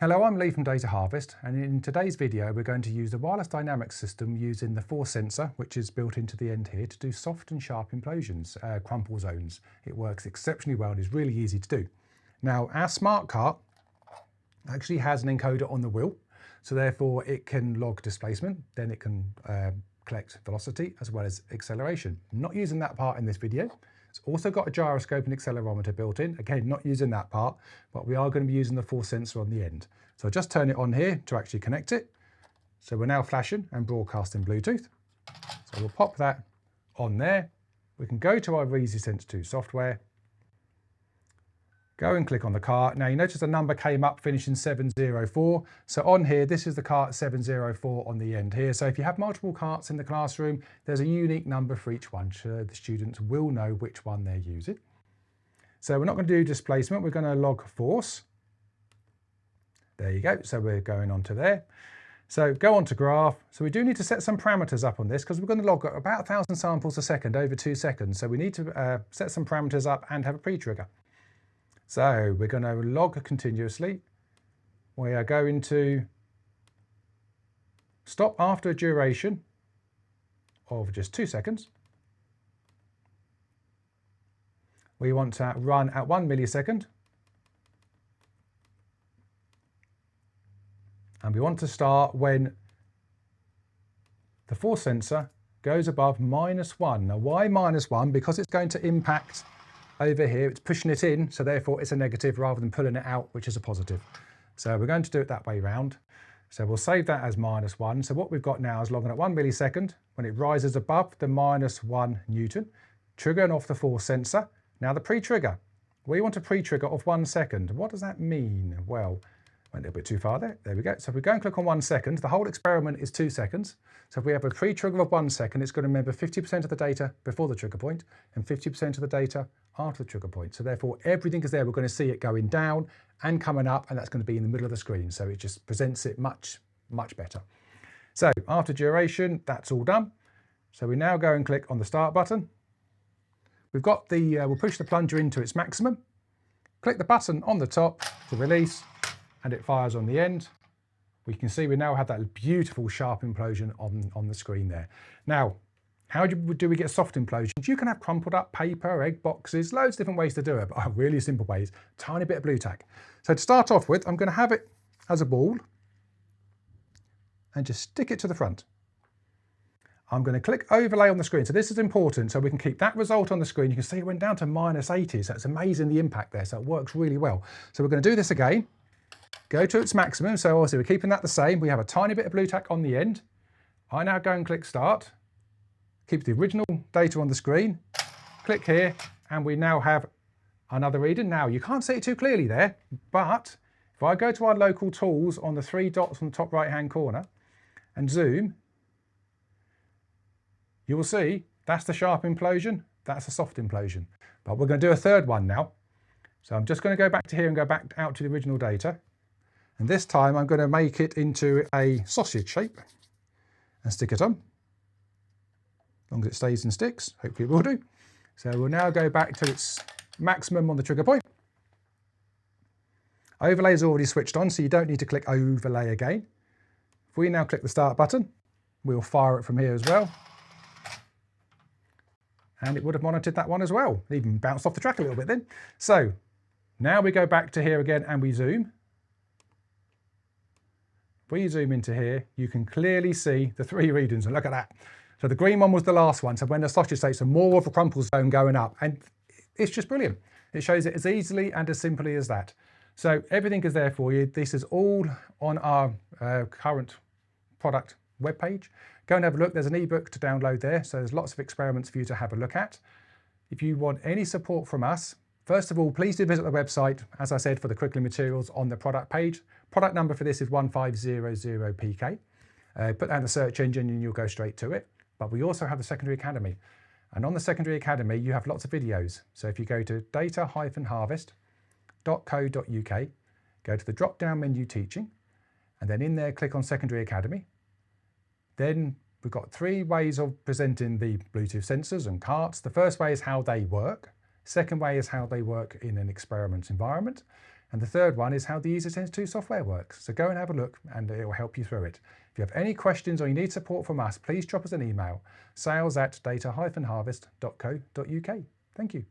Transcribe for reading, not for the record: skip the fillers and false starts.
Hello, I'm Lee from Data Harvest, and in today's video we're going to use the wireless dynamics system using the force sensor, which is built into the end here, to do soft and sharp implosions, crumple zones. It works exceptionally well and is really easy to do. Now, our smart cart actually has an encoder on the wheel, so therefore it can log displacement, then it can collect velocity as well as acceleration. I'm not using that part in this video. It's also got a gyroscope and accelerometer built in. Again, not using that part, but we are going to be using the force sensor on the end. So I'll just turn it on here to actually connect it. So we're now flashing and broadcasting Bluetooth. So we'll pop that on there. We can go to our EasySense 2 software, go and click on the cart. Now you notice the number came up finishing 704. So on here, this is the cart 704 on the end here. So if you have multiple carts in the classroom, there's a unique number for each one, so the students will know which one they're using. So we're not going to do displacement, we're going to log force. There you go, so we're going on to there. So go on to graph. So we do need to set some parameters up on this because we're going to log about 1,000 samples a second over 2 seconds. So we need to set some parameters up and have a pre-trigger. So we're going to log continuously. We are going to stop after a duration of just 2 seconds. We want to run at 1 millisecond. And we want to start when the force sensor goes above -1. Now why -1? Because it's going to impact over here, it's pushing it in, so therefore it's a negative rather than pulling it out, which is a positive. So we're going to do it that way round. So we'll save that as -1. So what we've got now is logging at 1 millisecond when it rises above the -1 Newton, triggering off the force sensor. Now the pre-trigger, we want a pre-trigger of 1 second. What does that mean? Well, went a little bit too far there. There we go. So if we go and click on 1 second, the whole experiment is 2 seconds. So if we have a pre-trigger of 1 second, it's going to remember 50% of the data before the trigger point and 50% of the data after the trigger point. So therefore everything is there. We're going to see it going down and coming up, and that's going to be in the middle of the screen. So it just presents it much, much better. So after duration, that's all done. So we now go and click on the start button. We've got the, we'll push the plunger into its maximum. Click the button on the top to release, and it fires on the end. We can see we now have that beautiful sharp implosion on the screen there. Now, how do we get soft implosions? You can have crumpled up paper, egg boxes, loads of different ways to do it, but really simple ways. Tiny bit of blue tack. So to start off with, I'm going to have it as a ball and just stick it to the front. I'm going to click overlay on the screen. So this is important, so we can keep that result on the screen. You can see it went down to -80, so it's amazing the impact there, so it works really well. So we're going to do this again. Go to its maximum, so obviously we're keeping that the same. We have a tiny bit of blue tack on the end. I now go and click start. Keep the original data on the screen. Click here, and we now have another reading. Now, you can't see it too clearly there, but if I go to our local tools on the 3 dots on the top right-hand corner and zoom, you will see that's the sharp implosion, that's the soft implosion. But we're going to do a third one now. So I'm just going to go back to here and go back out to the original data. And this time I'm going to make it into a sausage shape and stick it on. As long as it stays and sticks, hopefully it will do. So we'll now go back to its maximum on the trigger point. Overlay is already switched on, so you don't need to click overlay again. If we now click the start button, we'll fire it from here as well. And it would have monitored that one as well. It even bounced off the track a little bit then. So now we go back to here again and we zoom. If we zoom into here, you can clearly see the 3 readings, and look at that. So the green one was the last one. So when the sausage states are more of a crumple zone going up, and it's just brilliant. It shows it as easily and as simply as that. So everything is there for you. This is all on our current product webpage. Go and have a look. There's an ebook to download there. So there's lots of experiments for you to have a look at. If you want any support from us, first of all, please do visit the website, as I said, for the curriculum materials on the product page. Product number for this is 1500PK. Put that in the search engine and you'll go straight to it. But we also have the Secondary Academy. And on the Secondary Academy, you have lots of videos. So if you go to data-harvest.co.uk, go to the drop-down menu Teaching, and then in there, click on Secondary Academy. Then we've got 3 ways of presenting the Bluetooth sensors and carts. The first way is how they work. Second way is how they work in an experiment environment. And the third one is how the EasySense2 software works. So go and have a look and it will help you through it. If you have any questions or you need support from us, please drop us an email, sales@data-harvest.co.uk. Thank you.